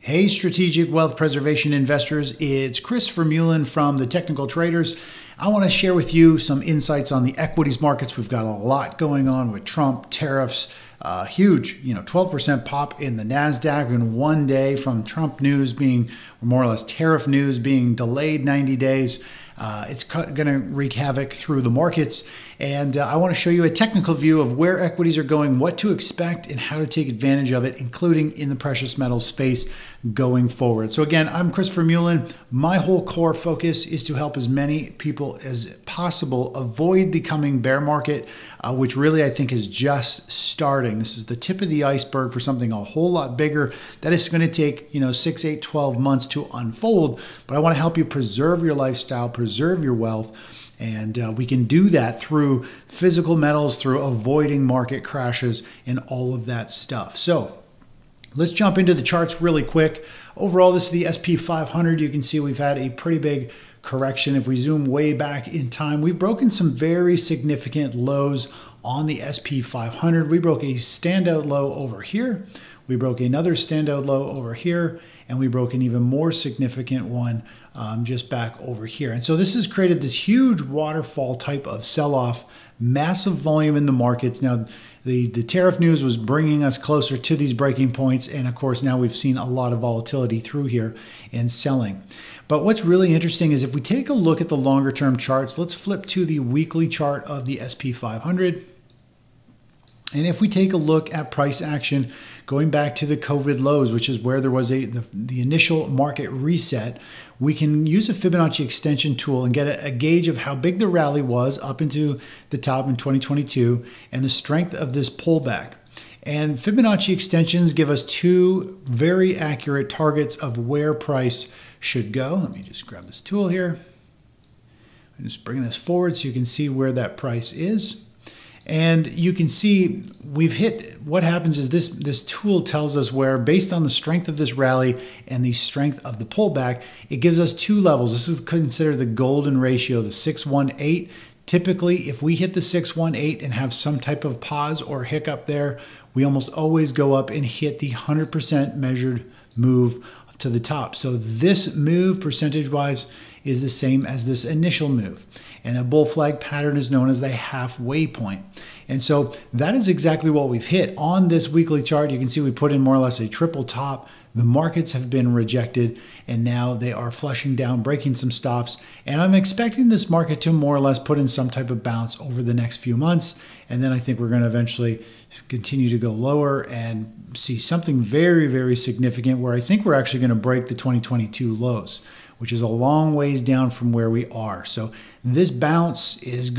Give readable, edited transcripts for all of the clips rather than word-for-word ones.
Hey, strategic wealth preservation investors, it's Chris Vermeulen from the Technical Traders. I want to share with you some insights on the equities markets. We've got a lot going on with Trump, tariffs, huge, 12% pop in the NASDAQ in one day from Trump news being, or more or less tariff news being delayed 90 days. It's going to wreak havoc through the markets. And I want to show you a technical view of where equities are going, what to expect, and how to take advantage of it, including in the precious metals space going forward. So again, I'm Chris Vermeulen. My whole core focus is to help as many people as possible avoid the coming bear market, which really I think is just starting. This is the tip of the iceberg for something a whole lot bigger that is going to take 6, 8, 12 months to unfold. But I want to help you preserve your lifestyle, preserve your wealth. And we can do that through physical metals, through avoiding market crashes and all of that stuff. So let's jump into the charts really quick. Overall, this is the SP 500. You can see we've had a pretty big correction. If we zoom way back in time, we've broken some very significant lows on the SP 500. We broke a standout low over here. We broke another standout low over here, and we broke an even more significant one just back over here. And so this has created this huge waterfall type of sell-off, massive volume in the markets. Now, the tariff news was bringing us closer to these breaking points, and of course now we've seen a lot of volatility through here in selling. But what's really interesting is if we take a look at the longer term charts, let's flip to the weekly chart of the SP 500. And if we take a look at price action going back to the COVID lows, which is where there was the initial market reset, we can use a Fibonacci extension tool and get a gauge of how big the rally was up into the top in 2022 and the strength of this pullback. And Fibonacci extensions give us two very accurate targets of where price should go. Let me just grab this tool here. I'm just bringing this forward so you can see where that price is. And you can see we've hit, what happens is this tool tells us where, based on the strength of this rally and the strength of the pullback, it gives us two levels. This is considered the golden ratio, the 618. Typically, if we hit the 618 and have some type of pause or hiccup there, we almost always go up and hit the 100% measured move to the top. So this move percentage-wise is the same as this initial move. And a bull flag pattern is known as the halfway point. And so that is exactly what we've hit. On this weekly chart, you can see we put in more or less a triple top. The markets have been rejected, and now they are flushing down, breaking some stops. And I'm expecting this market to more or less put in some type of bounce over the next few months. And then I think we're going to eventually continue to go lower and see something very, very significant where I think we're actually going to break the 2022 lows, which is a long ways down from where we are. So this bounce is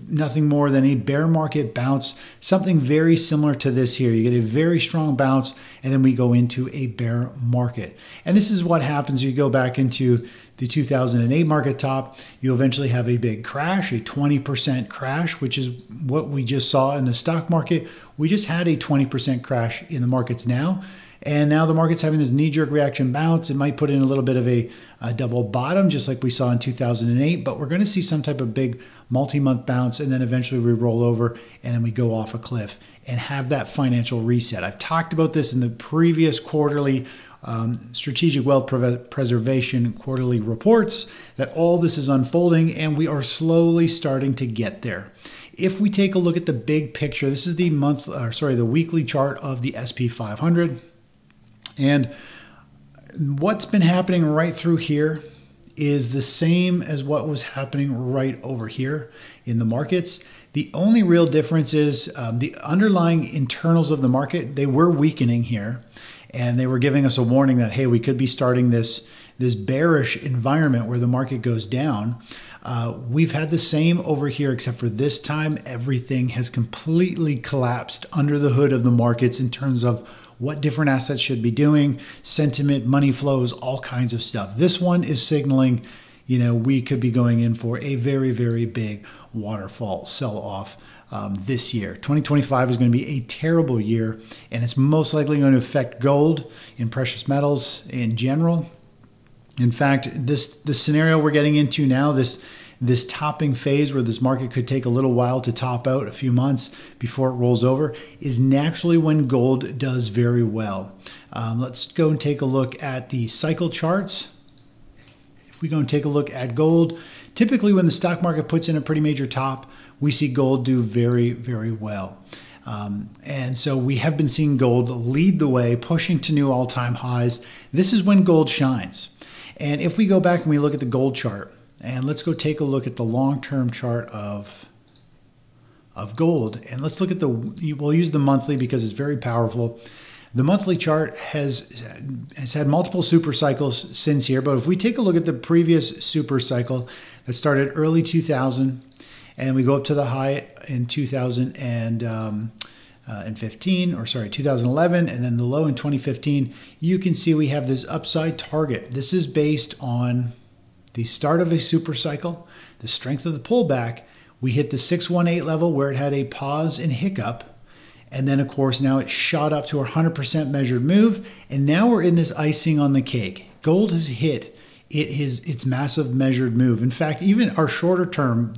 nothing more than a bear market bounce, something very similar to this here. You get a very strong bounce, and then we go into a bear market. And this is what happens. You go back into the 2008 market top, you eventually have a big crash, a 20% crash, which is what we just saw in the stock market. We just had a 20% crash in the markets now. And now the market's having this knee-jerk reaction bounce. It might put in a little bit of a double bottom, just like we saw in 2008, but we're going to see some type of big multi-month bounce, and then eventually we roll over, and then we go off a cliff and have that financial reset. I've talked about this in the previous quarterly strategic wealth preservation quarterly reports, that all this is unfolding, and we are slowly starting to get there. If we take a look at the big picture, this is the the weekly chart of the SP 500. And what's been happening right through here is the same as what was happening right over here in the markets. The only real difference is the underlying internals of the market, they were weakening here, and they were giving us a warning that, hey, we could be starting this bearish environment where the market goes down. We've had the same over here, except for this time, everything has completely collapsed under the hood of the markets in terms of what different assets should be doing, sentiment, money flows, all kinds of stuff. This one is signaling, we could be going in for a very, very big waterfall sell-off this year. 2025 is going to be a terrible year, and it's most likely going to affect gold and precious metals in general. In fact, this scenario we're getting into now, this this topping phase where this market could take a little while to top out, a few months before it rolls over, is naturally when gold does very well. Let's go and take a look at the cycle charts. If we go and take a look at gold, typically when the stock market puts in a pretty major top, we see gold do very, very well. And so we have been seeing gold lead the way, pushing to new all-time highs. This is when gold shines. And if we go back and we look at the gold chart, and let's go take a look at the long-term chart of gold, and let's look at we'll use the monthly because it's very powerful. The monthly chart has had multiple super cycles since here, but if we take a look at the previous super cycle that started early 2000, and we go up to the high in 2011, and then the low in 2015, you can see we have this upside target. This is based on the start of a super cycle, the strength of the pullback. We hit the 618 level where it had a pause and hiccup. And then, of course, now it shot up to a 100% measured move. And now we're in this icing on the cake. Gold has hit its massive measured move. In fact, even our shorter term,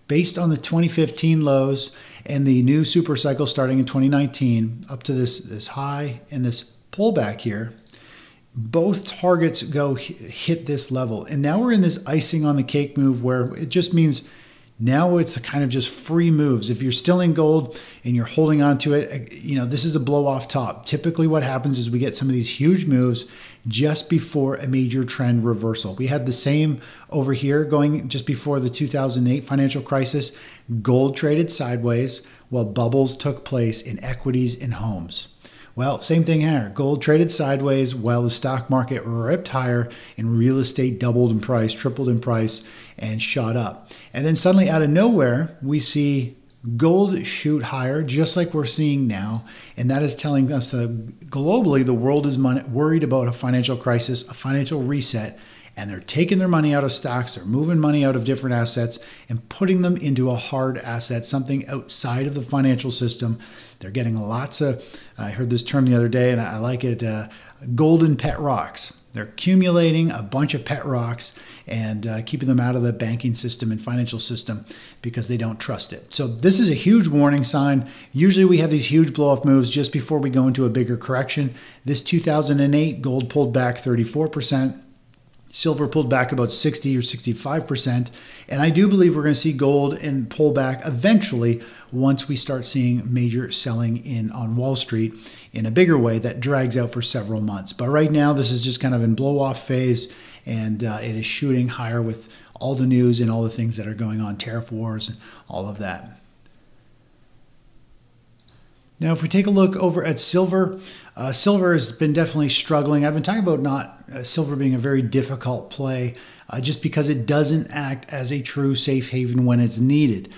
based on the 2015 lows and the new super cycle starting in 2019 up to this high and this pullback here, both targets hit this level. And now we're in this icing on the cake move where it just means now it's a kind of just free moves. If you're still in gold and you're holding on to it, this is a blow off top. Typically what happens is we get some of these huge moves just before a major trend reversal. We had the same over here going just before the 2008 financial crisis. Gold traded sideways while bubbles took place in equities and homes. Well, same thing here. Gold traded sideways while the stock market ripped higher and real estate doubled in price, tripled in price, and shot up. And then suddenly out of nowhere, we see gold shoot higher, just like we're seeing now. And that is telling us that globally, the world is worried about a financial crisis, a financial reset, and they're taking their money out of stocks, they're moving money out of different assets and putting them into a hard asset, something outside of the financial system. They're getting lots of, I heard this term the other day and I like it, golden pet rocks. They're accumulating a bunch of pet rocks and keeping them out of the banking system and financial system because they don't trust it. So this is a huge warning sign. Usually we have these huge blow-off moves just before we go into a bigger correction. This 2008, gold pulled back 34%. Silver pulled back about 60 or 65%. And I do believe we're going to see gold and pull back eventually once we start seeing major selling on Wall Street in a bigger way that drags out for several months. But right now, this is just kind of in blow-off phase, and it is shooting higher with all the news and all the things that are going on, tariff wars and all of that. Now, if we take a look over at silver, silver has been definitely struggling. I've been talking about silver being a very difficult play just because it doesn't act as a true safe haven when it's needed.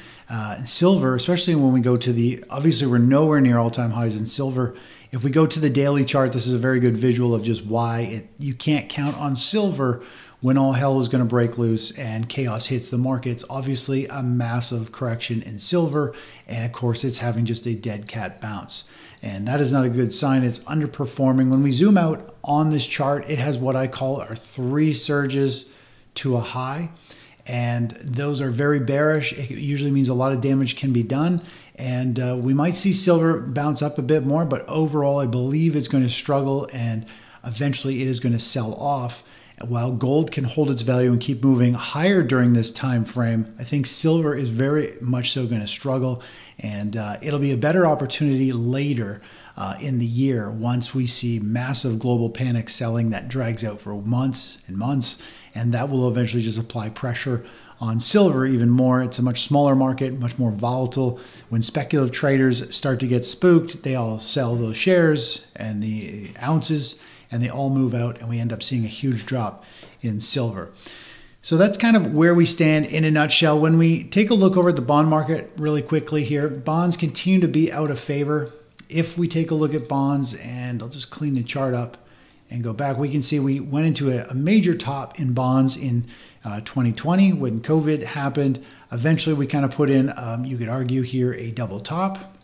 Silver, especially when we go to obviously we're nowhere near all-time highs in silver. If we go to the daily chart, this is a very good visual of just why you can't count on silver when all hell is going to break loose and chaos hits the markets. Obviously a massive correction in silver, and of course it's having just a dead cat bounce. And that is not a good sign. It's underperforming. When we zoom out on this chart, it has what I call our 3 surges to a high. And those are very bearish. It usually means a lot of damage can be done. And we might see silver bounce up a bit more, but overall I believe it's going to struggle and eventually it is going to sell off. While gold can hold its value and keep moving higher during this time frame, I think silver is very much so going to struggle, and it'll be a better opportunity later in the year once we see massive global panic selling that drags out for months and months, and that will eventually just apply pressure on silver even more. It's a much smaller market, much more volatile. When speculative traders start to get spooked, they all sell those shares and the ounces, and they all move out, and we end up seeing a huge drop in silver. So that's kind of where we stand in a nutshell. When we take a look over at the bond market really quickly here, bonds continue to be out of favor. If we take a look at bonds, and I'll just clean the chart up and go back, we can see we went into a major top in bonds in 2020 when COVID happened. Eventually, we kind of put in, you could argue here, a double top.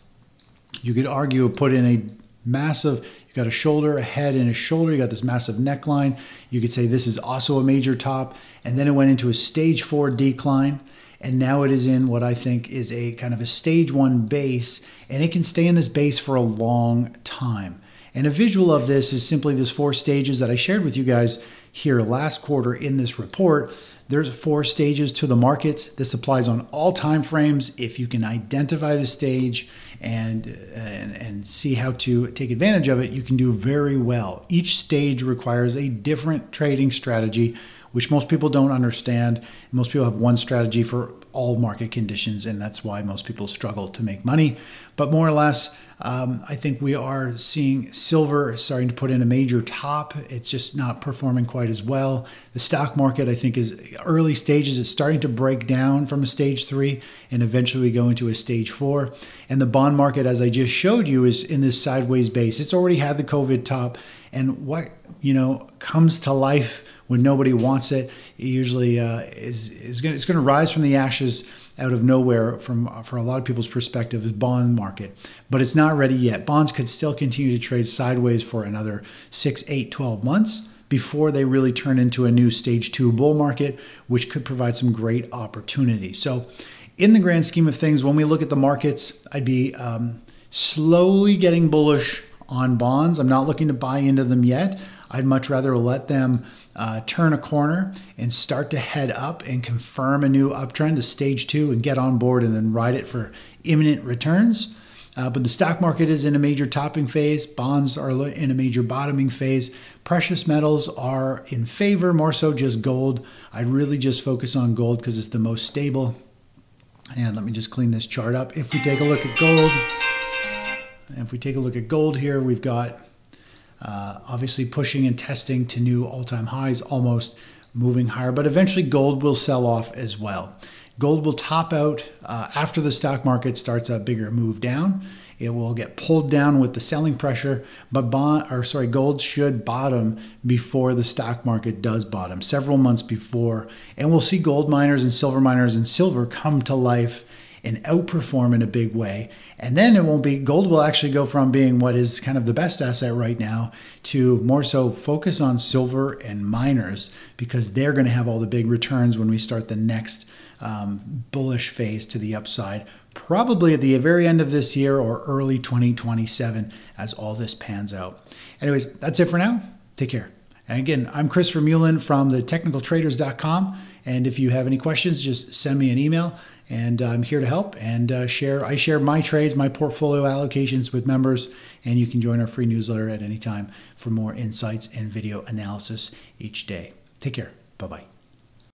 You could argue put in a massive, you You've got a shoulder, a head, and a shoulder. You got this massive neckline. You could say this is also a major top. And then it went into a stage 4 decline. And now it is in what I think is a kind of a stage 1 base. And it can stay in this base for a long time. And a visual of this is simply this 4 stages that I shared with you guys here last quarter in this report. There's 4 stages to the markets. This applies on all time frames. If you can identify the stage and see how to take advantage of it, you can do very well. Each stage requires a different trading strategy, which most people don't understand. Most people have one strategy for all market conditions, and that's why most people struggle to make money. But more or less, I think we are seeing silver starting to put in a major top. It's just not performing quite as well. The stock market, I think, is early stages. It's starting to break down from a stage 3, and eventually we go into a stage 4. And the bond market, as I just showed you, is in this sideways base. It's already had the COVID top, and what comes to life when nobody wants it, it usually it's going to rise from the ashes out of nowhere for a lot of people's perspective is bond market. But it's not ready yet. Bonds could still continue to trade sideways for another 6, 8, 12 months before they really turn into a new stage 2 bull market, which could provide some great opportunity. So in the grand scheme of things, when we look at the markets, I'd be slowly getting bullish on bonds. I'm not looking to buy into them yet. I'd much rather let them turn a corner and start to head up and confirm a new uptrend to stage 2 and get on board and then ride it for imminent returns. But the stock market is in a major topping phase. Bonds are in a major bottoming phase. Precious metals are in favor, more so just gold. I'd really just focus on gold because it's the most stable. And let me just clean this chart up. If we take a look at gold, here, we've got obviously pushing and testing to new all-time highs, almost moving higher, but eventually gold will sell off as well. Gold will top out after the stock market starts a bigger move down. It will get pulled down with the selling pressure, but gold should bottom before the stock market does bottom, several months before. And we'll see gold miners and silver come to life and outperform in a big way. And then gold will actually go from being what is kind of the best asset right now to more so focus on silver and miners, because they're going to have all the big returns when we start the next bullish phase to the upside, probably at the very end of this year or early 2027 as all this pans out. Anyways, that's it for now. Take care. And again, I'm Chris Vermeulen from the technicaltraders.com. And if you have any questions, just send me an email. And I'm here to help and I share my trades, my portfolio allocations with members, and you can join our free newsletter at any time for more insights and video analysis each day. Take care. Bye-bye.